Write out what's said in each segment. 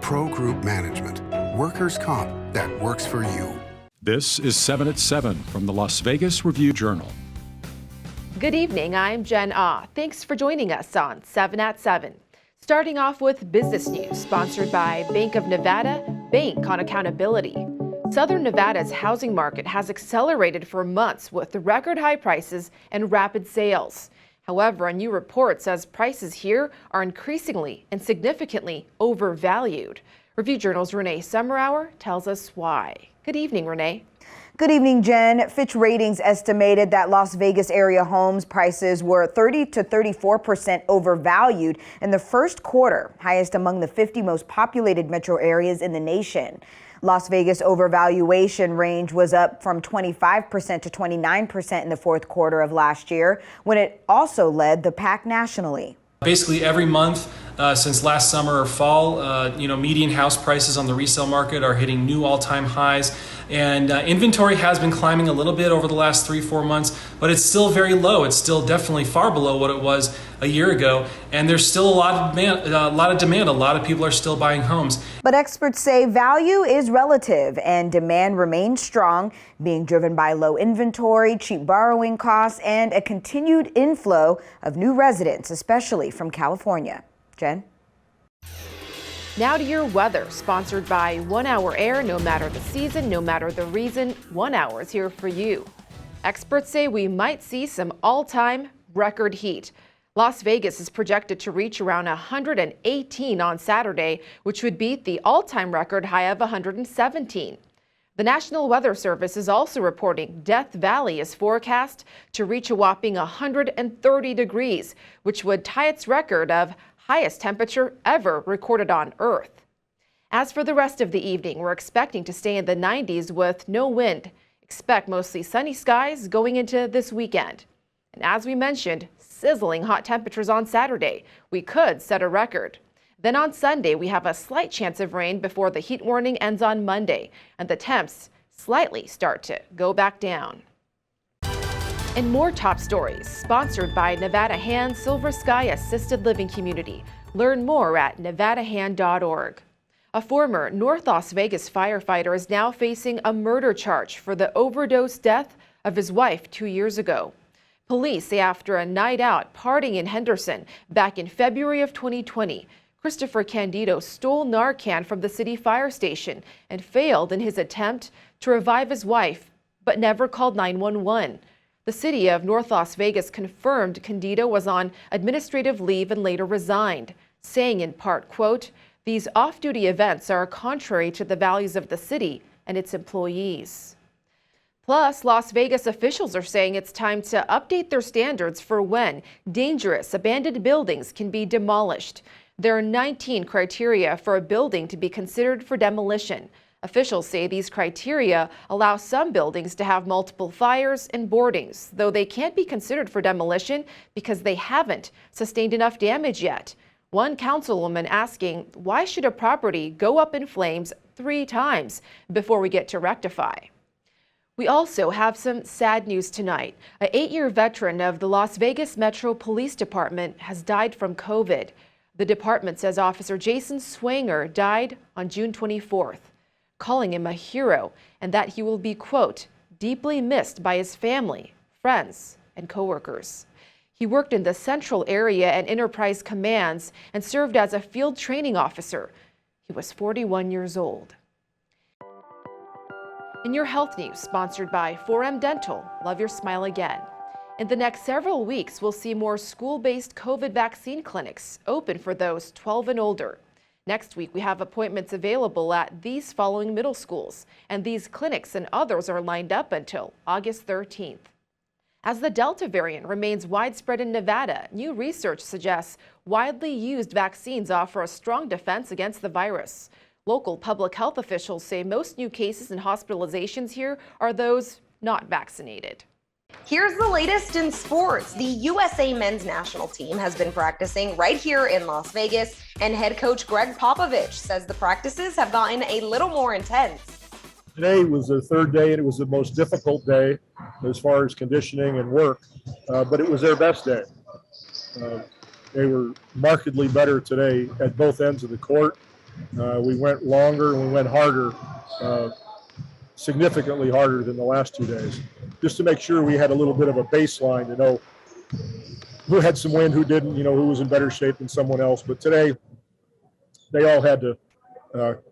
Pro Group Management. Workers' comp that works for you. This is 7 at 7 from the Las Vegas Review-Journal. Good evening, I'm Jen Ah. Thanks for joining us on 7 at 7. Starting off with business news, sponsored by Bank of Nevada, Bank on Accountability. Southern Nevada's housing market has accelerated for months with record high prices and rapid sales. However, a new report says prices here are increasingly and significantly overvalued. Review Journal's Renee Summerhour tells us why. Good evening, Renee. Good evening, Jen. Fitch Ratings estimated that Las Vegas area homes prices were 30 to 34% overvalued in the first quarter, highest among the 50 most populated metro areas in the nation. Las Vegas overvaluation range was up from 25% to 29% in the fourth quarter of last year, when it also led the pack nationally. Basically every month since last summer or fall, median house prices on the resale market are hitting new all-time highs. And inventory has been climbing a little bit over the last 3-4 months, but it's still very low. It's still definitely far below what it was a year ago. And there's still a lot of demand. A lot of people are still buying homes. But experts say value is relative and demand remains strong, being driven by low inventory, cheap borrowing costs, and a continued inflow of new residents, especially from California. Jen? Now to your weather, sponsored by 1 Hour Air. No matter the season, no matter the reason, 1 hour is here for you. Experts say we might see some all-time record heat. Las Vegas is projected to reach around 118 on Saturday, which would beat the all-time record high of 117. The National Weather Service is also reporting Death Valley is forecast to reach a whopping 130 degrees, which would tie its record of highest temperature ever recorded on Earth. As for the rest of the evening, we're expecting to stay in the 90s with no wind. Expect mostly sunny skies going into this weekend. And as we mentioned, sizzling hot temperatures on Saturday. We could set a record. Then on Sunday, we have a slight chance of rain before the heat warning ends on Monday, and the temps slightly start to go back down. And more top stories, sponsored by Nevada Hand Silver Sky Assisted Living Community. Learn more at nevadahand.org. A former North Las Vegas firefighter is now facing a murder charge for the overdose death of his wife 2 years ago. Police say after a night out partying in Henderson back in February of 2020, Christopher Candido stole Narcan from the city fire station and failed in his attempt to revive his wife, but never called 911. The city of North Las Vegas confirmed Candido was on administrative leave and later resigned, saying in part, quote, "These off-duty events are contrary to the values of the city and its employees." Plus, Las Vegas officials are saying it's time to update their standards for when dangerous abandoned buildings can be demolished. There are 19 criteria for a building to be considered for demolition. Officials say these criteria allow some buildings to have multiple fires and boardings, though they can't be considered for demolition because they haven't sustained enough damage yet. One councilwoman asking, why should a property go up in flames 3 times before we get to rectify? We also have some sad news tonight. An 8-year veteran of the Las Vegas Metro Police Department has died from COVID. The department says Officer Jason Swanger died on June 24th. Calling him a hero and that he will be, quote, deeply missed by his family, friends, and coworkers. He worked in the Central Area and Enterprise Commands and served as a field training officer. He was 41 years old. In your health news, sponsored by 4M Dental, love your smile again. In the next several weeks, we'll see more school-based COVID vaccine clinics open for those 12 and older. Next week, we have appointments available at these following middle schools, and these clinics and others are lined up until August 13th. As the Delta variant remains widespread in Nevada, new research suggests widely used vaccines offer a strong defense against the virus. Local public health officials say most new cases and hospitalizations here are those not vaccinated. Here's the latest in sports. The USA men's national team has been practicing right here in Las Vegas, and head coach Greg Popovich says the practices have gotten a little more intense. Today was the third day, and it was the most difficult day as far as conditioning and work, but it was their best day. They were markedly better today at both ends of the court. We went longer and we went harder, significantly harder than the last 2 days, just to make sure we had a little bit of a baseline to know who had some wind, who didn't, who was in better shape than someone else. But today, they all had to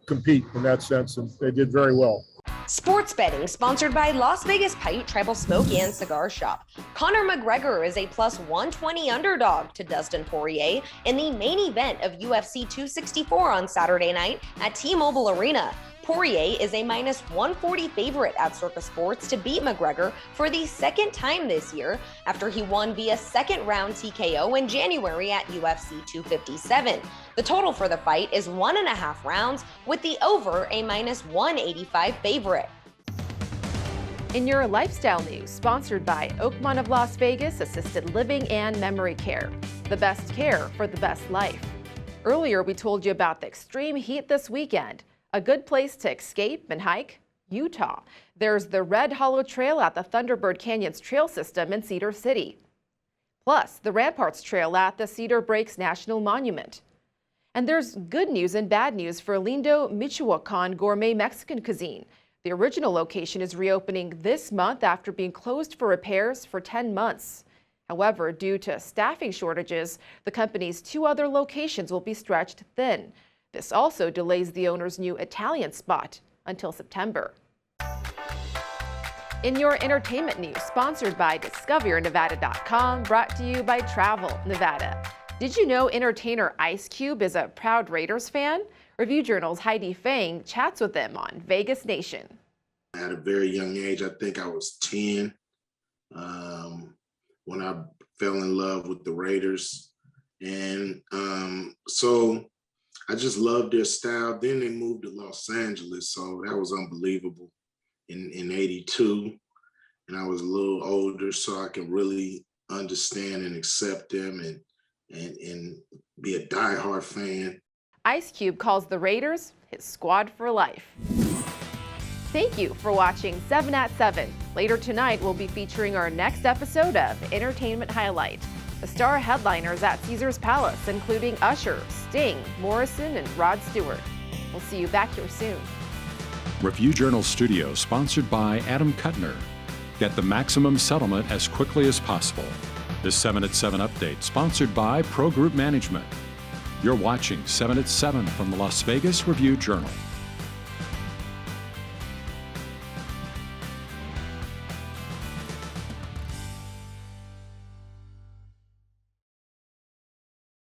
compete in that sense, and they did very well. Sports betting sponsored by Las Vegas Pipe, Tribal Smoke, and Cigar Shop. Conor McGregor is a plus 120 underdog to Dustin Poirier in the main event of UFC 264 on Saturday night at T-Mobile Arena. Poirier is a minus 140 favorite at Circa Sports to beat McGregor for the second time this year after he won via second round TKO in January at UFC 257. The total for the fight is 1.5 rounds, with the over a minus 185 favorite. In your lifestyle news, sponsored by Oakmont of Las Vegas Assisted Living and Memory Care. The best care for the best life. Earlier, we told you about the extreme heat this weekend. A good place to escape and hike? Utah. There's the Red Hollow Trail at the Thunderbird Canyons Trail System in Cedar City. Plus, the Ramparts Trail at the Cedar Breaks National Monument. And there's good news and bad news for Lindo Michoacan Gourmet Mexican Cuisine. The original location is reopening this month after being closed for repairs for 10 months. However, due to staffing shortages, the company's 2 other locations will be stretched thin. This also delays the owner's new Italian spot until September. In your entertainment news, sponsored by DiscoverYourNevada.com, brought to you by Travel Nevada. Did you know entertainer Ice Cube is a proud Raiders fan? Review Journal's Heidi Fang chats with him on Vegas Nation. At a very young age, I think I was 10, when I fell in love with the Raiders. And so I just loved their style. Then they moved to Los Angeles, so that was unbelievable in 82. And I was a little older, so I could really understand and accept them and be a diehard fan. Ice Cube calls the Raiders his squad for life. Thank you for watching 7 at 7. Later tonight, we'll be featuring our next episode of Entertainment Highlight. The star headliners at Caesars Palace, including Usher, Sting, Morrison, and Rod Stewart. We'll see you back here soon. Review Journal Studio, sponsored by Adam Kuttner. Get the maximum settlement as quickly as possible. This 7 at 7 update, sponsored by Pro Group Management. You're watching 7 at 7 from the Las Vegas Review Journal.